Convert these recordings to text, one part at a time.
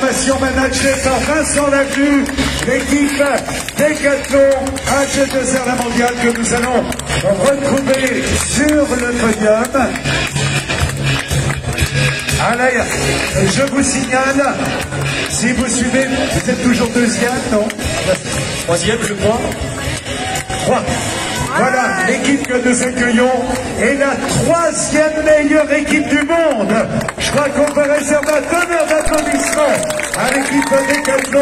formation managée par Vincent Lavu, l'équipe Décathlon AG2R La Mondiale que nous allons retrouver sur le podium. Allez, je vous signale, si vous suivez, vous êtes toujours deuxième, non? Troisième, je crois. 3. Voilà, l'équipe que nous accueillons est la 3e meilleure équipe du monde. Je crois qu'on peut réserver un tonnerre d'applaudissements à l'équipe Décathlon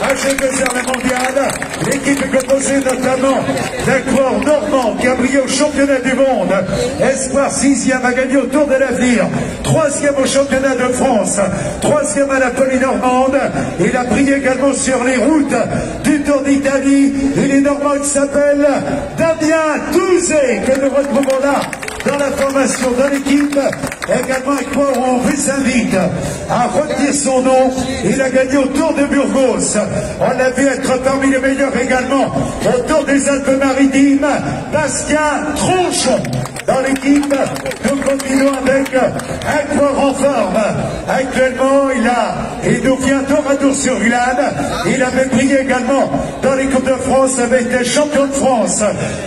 AG2R La Mondiale. L'équipe est composée notamment d'un coureur normand qui a brillé au championnat du monde. Espoir 6e, a gagné au Tour de l'Avenir. 3e au championnat de France. 3e à la Polynormande. Il a brillé également sur les routes du Tour d'Italie. Il est normand, il s'appelle Damien Touzé, que nous retrouvons là dans la formation de l'équipe. Également avec moi, on vous invite à retenir son nom. Il a gagné au Tour de Burgos. On l'a vu être parmi les meilleurs également au Tour des Alpes-Maritimes. Bastien Tronchon dans l'équipe. Nous continuons avec un coureur en forme. Actuellement, il nous vient tour à tour sur Gulane. Il avait brillé également dans les Coupes de France avec des champions de France.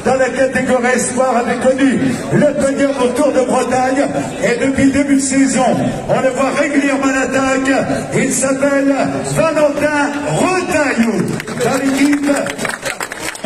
Dans la catégorie Espoir, avait connu le podium au Tour de Bretagne. Et depuis le début de saison, on le voit régulièrement à l'attaque. Il s'appelle Valentin Retailleau. Dans l'équipe,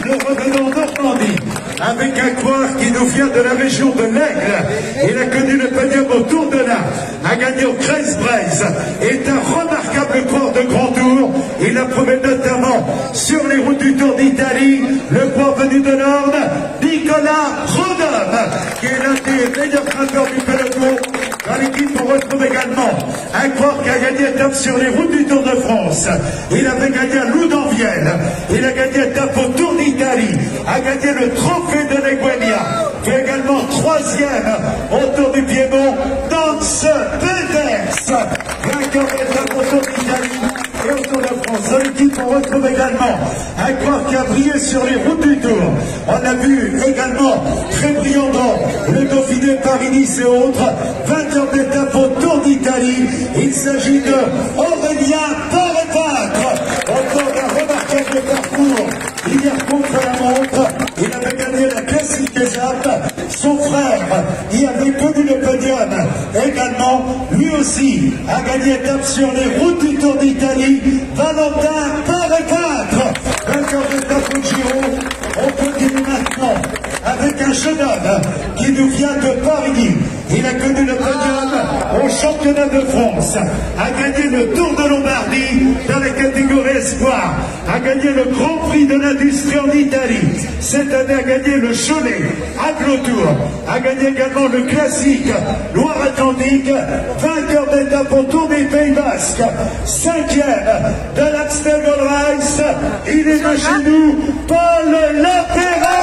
nous revenons en Normandie avec un coureur qui nous vient de la région de l'Aigle. Il a connu le podium au Tour de l'Arc, a gagné au Crest-Braise, est un remarquable coureur de grand tour. Il a prouvé notamment sur les routes du Tour d'Italie, le coureur venu de l'Orne, Nicolas Rodin, qui est l'un des meilleurs grimpeurs du peloton. Dans l'équipe, on retrouve également un coureur qui a gagné étape sur les routes du Tour de France. Il avait gagné à Loudanvielle. Il a gagné étape au Tour d'Italie. A gagné le trophée de l'Eguenia. Fait également 3e au Tour du Piémont. Danse Peters, vainqueur d'étape au Tour d'Italie et au Tour de France. Dans l'équipe, on retrouve également un coureur qui a brillé sur les routes du Tour. On a vu également très brillant dans le Dauphiné, Paris-Nice et autres. Vainqueur d'étape au Tour d'Italie. Il s'agit de Aurélien Parepâtre. Autour d'un remarquable parcours hier contre la montre. Il avait gagné la classique des Alpes. Son frère y avait connu le podium également. Lui aussi a gagné étape sur les routes du Tour d'Italie. Valentin Parepâtre, vainqueur d'étape au Giro. On continue maintenant avec un jeune homme qui nous vient de Paris. Il a connu le podium au championnat de France, a gagné le Tour de Lombardie dans la catégorie Espoir, a gagné le Grand Prix de l'Industrie en Italie. Cette année a gagné le Cholet Aglo-Tour, a gagné également le classique Loire-Atlantique, vainqueur d'étape au Tour des Pays Basques, 5e de l'Amstel Gold Race. Il est de chez nous, Paul Lapéra.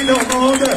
Normande.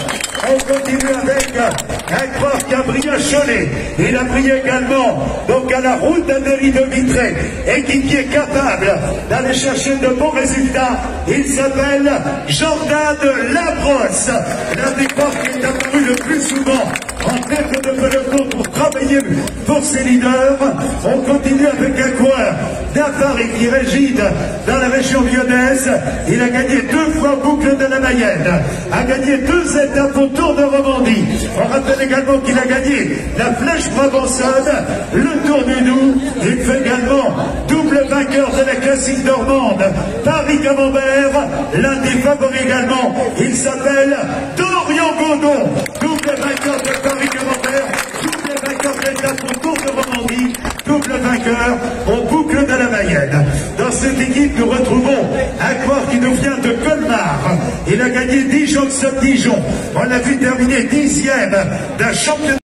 On continue avec un coureur qui a brillé à Cholet. Il a brillé également donc à la route d'Annery de Vitré et qui est capable d'aller chercher de bons résultats. Il s'appelle Jordan Labrosse, l'un des coureurs qui est apparu le plus souvent en tête de peloton pour travailler pour ses leaders. On continue avec un coureur d'Aparis qui réside dans la région lyonnaise. Il a gagné 2 fois boucle de la Mayenne, a gagné 2 étapes au Tour de Romandie. On rappelle également qu'il a gagné la Flèche Brabançonne, le Tour du Doubs. Il fait également double vainqueur de la classique normande Paris-Camembert, l'un des favoris également. Il s'appelle Dorian Godon, double vainqueur de Paris-Camembert, double vainqueur d'étape au Tour de Romandie, double vainqueur au boucle de la Mayenne. Dans cette équipe, nous retrouvons un coureur qui nous vient de Colmar. Il a gagné Dijon-Dijon. On l'a vu terminer 10e d'un championnat.